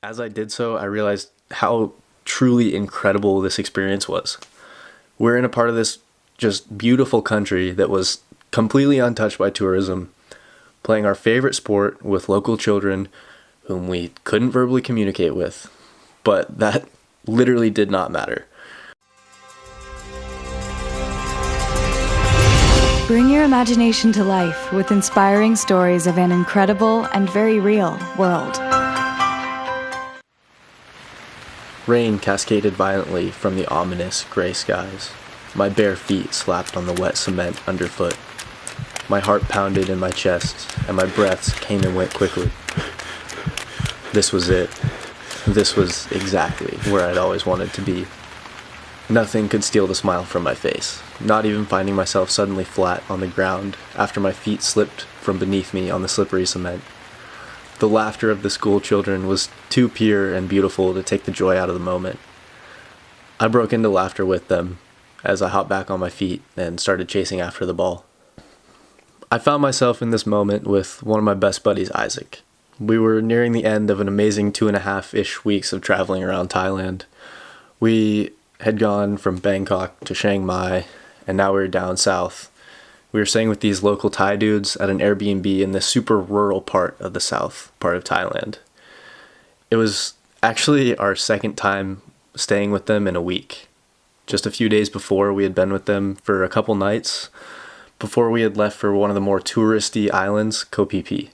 As I did so, I realized how truly incredible this experience was. We're in a part of this just beautiful country that was completely untouched by tourism, playing our favorite sport with local children whom we couldn't verbally communicate with. But that literally did not matter. Bring your imagination to life with inspiring stories of an incredible and very real world. Rain cascaded violently from the ominous gray skies. My bare feet slapped on the wet cement underfoot. My heart pounded in my chest, and my breaths came and went quickly. This was it. This was exactly where I'd always wanted to be. Nothing could steal the smile from my face, not even finding myself suddenly flat on the ground after my feet slipped from beneath me on the slippery cement. The laughter of the school children was too pure and beautiful to take the joy out of the moment. I broke into laughter with them as I hopped back on my feet and started chasing after the ball. I found myself in this moment with one of my best buddies, Isaac. We were nearing the end of an amazing 2.5-ish weeks of traveling around Thailand. We had gone from Bangkok to Chiang Mai, and now we were down south. We were staying with these local Thai dudes at an Airbnb in this super rural part of the south part of Thailand. It was actually our second time staying with them in a week. Just a few days before, we had been with them for a couple nights before we had left for one of the more touristy islands, Koh Phi Phi.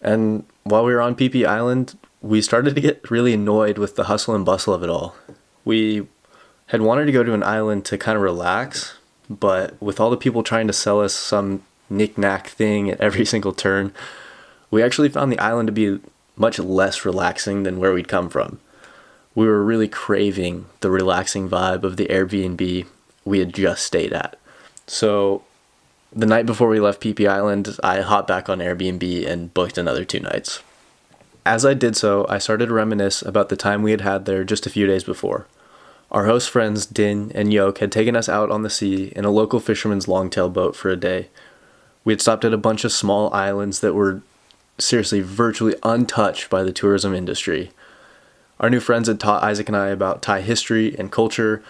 And while we were on Phi Phi Island, we started to get really annoyed with the hustle and bustle of it all. We had wanted to go to an island to kind of relax, but with all the people trying to sell us some knick-knack thing at every single turn, we actually found the island to be much less relaxing than where we'd come from. We were really craving the relaxing vibe of the Airbnb we had just stayed at. So the night before we left Phi Phi Island, I hopped back on Airbnb and booked another 2 nights. As I did so, I started to reminisce about the time we had had there just a few days before. Our host friends, Din and Yoke, had taken us out on the sea in a local fisherman's longtail boat for a day. We had stopped at a bunch of small islands that were seriously virtually untouched by the tourism industry. Our new friends had taught Isaac and I about Thai history and culture,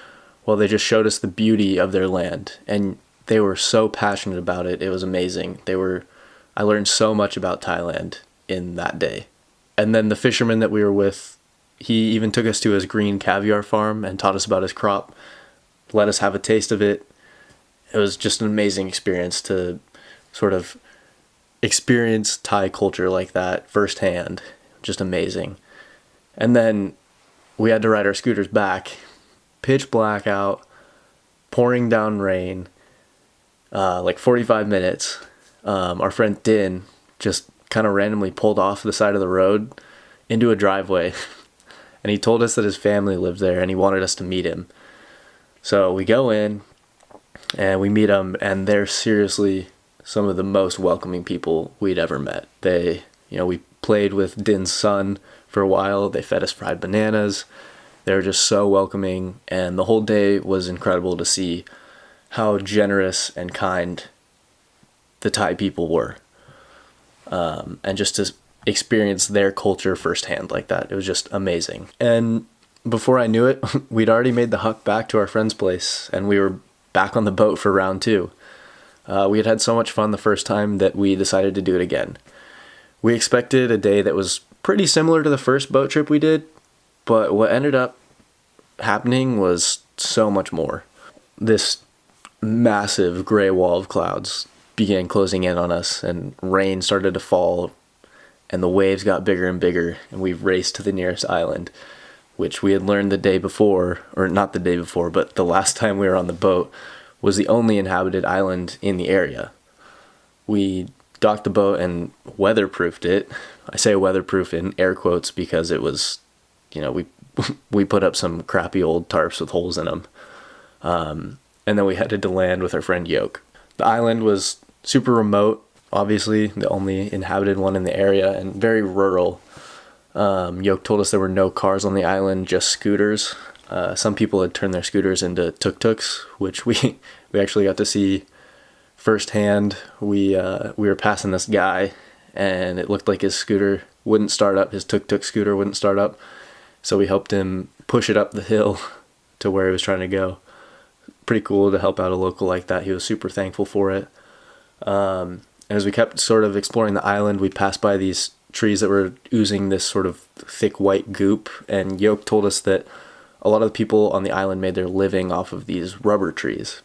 while they just showed us the beauty of their land. And they were so passionate about it, it was amazing. I learned so much about Thailand in that day. And then the fisherman that we were with, he even took us to his green caviar farm and taught us about his crop, let us have a taste of it. It was just an amazing experience to sort of experience Thai culture like that firsthand. Just amazing. And then we had to ride our scooters back, pitch black out, pouring down rain, like 45 minutes. Our friend Din just kind of randomly pulled off the side of the road into a driveway. And he told us that his family lived there and he wanted us to meet him. So we go in and we meet them, and they're seriously some of the most welcoming people we'd ever met. We played with Din's son for a while. They fed us fried bananas. They were just so welcoming, and the whole day was incredible to see how generous and kind the Thai people were. And just to experience their culture firsthand like that, it was just amazing. And before I knew it, we'd already made the huck back to our friend's place, and we were back on the boat for round 2. We had had so much fun the first time that we decided to do it again. We expected a day that was pretty similar to the first boat trip we did, but what ended up happening was so much more. This massive gray wall of clouds began closing in on us, and rain started to fall, and the waves got bigger and bigger, and we raced to the nearest island, which we had learned the day before, or not the day before, but the last time we were on the boat, was the only inhabited island in the area. We docked the boat and weatherproofed it. I say weatherproof in air quotes because it was, we put up some crappy old tarps with holes in them. And then we headed to land with our friend Yoke. The island was super remote, obviously, the only inhabited one in the area, and very rural. Yoke told us there were no cars on the island, just scooters. Some people had turned their scooters into tuk-tuks, which we actually got to see firsthand. We were passing this guy, and it looked like his scooter wouldn't start up. His tuk-tuk scooter wouldn't start up. So we helped him push it up the hill to where he was trying to go. Pretty cool to help out a local like that. He was super thankful for it. And as we kept sort of exploring the island, we passed by these trees that were oozing this sort of thick white goop. And Yoke told us that a lot of the people on the island made their living off of these rubber trees.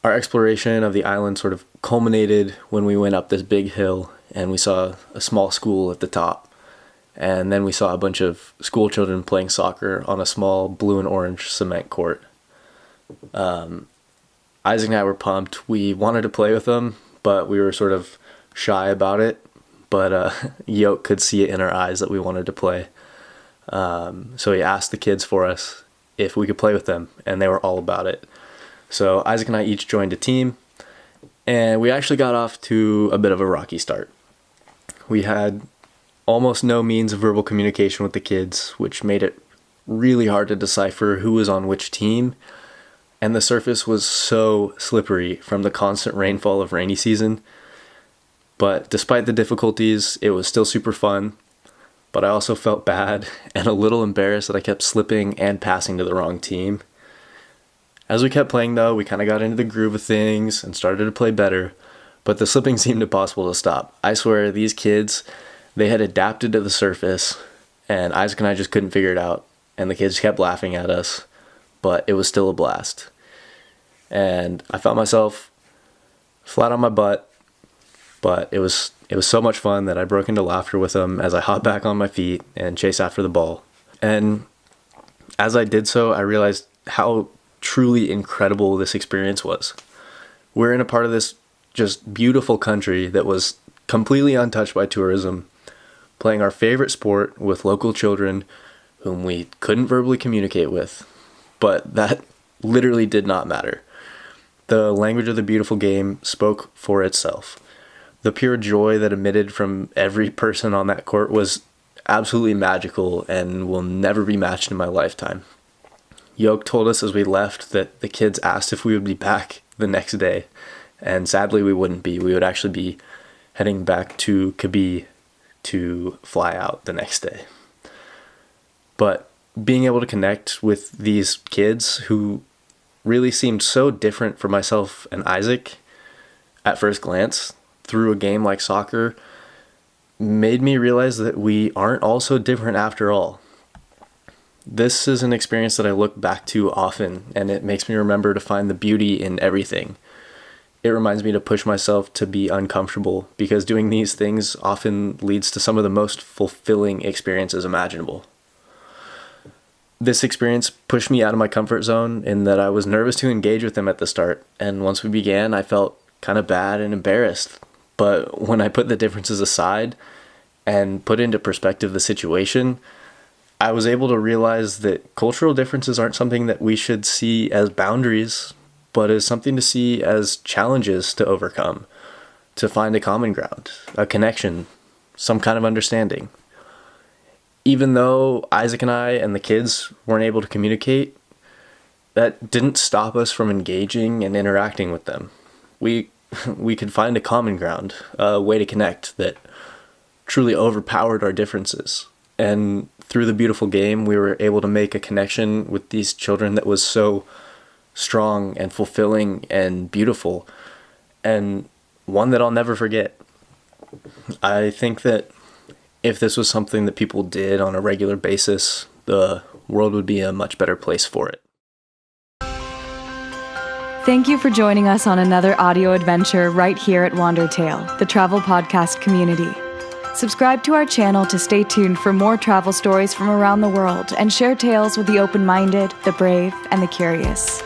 Our exploration of the island sort of culminated when we went up this big hill and we saw a small school at the top. And then we saw a bunch of school children playing soccer on a small blue and orange cement court. Isaac and I were pumped. We wanted to play with them, but we were sort of shy about it. But Yoke could see it in our eyes that we wanted to play. So he asked the kids for us if we could play with them, and they were all about it. So Isaac and I each joined a team, and we actually got off to a bit of a rocky start. We had almost no means of verbal communication with the kids, which made it really hard to decipher who was on which team. And the surface was so slippery from the constant rainfall of rainy season. But despite the difficulties, it was still super fun. But I also felt bad and a little embarrassed that I kept slipping and passing to the wrong team. As we kept playing though, we kind of got into the groove of things and started to play better. But the slipping seemed impossible to stop. I swear, these kids, they had adapted to the surface, and Isaac and I just couldn't figure it out. And the kids kept laughing at us, but it was still a blast. And I found myself flat on my butt, but it was so much fun that I broke into laughter with them as I hopped back on my feet and chased after the ball. And as I did so, I realized how truly incredible this experience was. We're in a part of this just beautiful country that was completely untouched by tourism, playing our favorite sport with local children whom we couldn't verbally communicate with, but that literally did not matter. The language of the beautiful game spoke for itself. The pure joy that emitted from every person on that court was absolutely magical and will never be matched in my lifetime. Yoke told us as we left that the kids asked if we would be back the next day, and sadly we wouldn't be. We would actually be heading back to Kabi to fly out the next day. But being able to connect with these kids who really seemed so different from myself and Isaac at first glance through a game like soccer made me realize that we aren't all so different after all. This is an experience that I look back to often, and it makes me remember to find the beauty in everything. It reminds me to push myself to be uncomfortable, because doing these things often leads to some of the most fulfilling experiences imaginable. This experience pushed me out of my comfort zone in that I was nervous to engage with them at the start, and once we began, I felt kind of bad and embarrassed. But when I put the differences aside and put into perspective the situation, I was able to realize that cultural differences aren't something that we should see as boundaries, but as something to see as challenges to overcome, to find a common ground, a connection, some kind of understanding. Even though Isaac and I and the kids weren't able to communicate, that didn't stop us from engaging and interacting with them. We could find a common ground, a way to connect that truly overpowered our differences. And through the beautiful game, we were able to make a connection with these children that was so strong and fulfilling and beautiful, and one that I'll never forget. I think that if this was something that people did on a regular basis, the world would be a much better place for it. Thank you for joining us on another audio adventure right here at Wandertale, the travel podcast community. Subscribe to our channel to stay tuned for more travel stories from around the world and share tales with the open-minded, the brave, and the curious.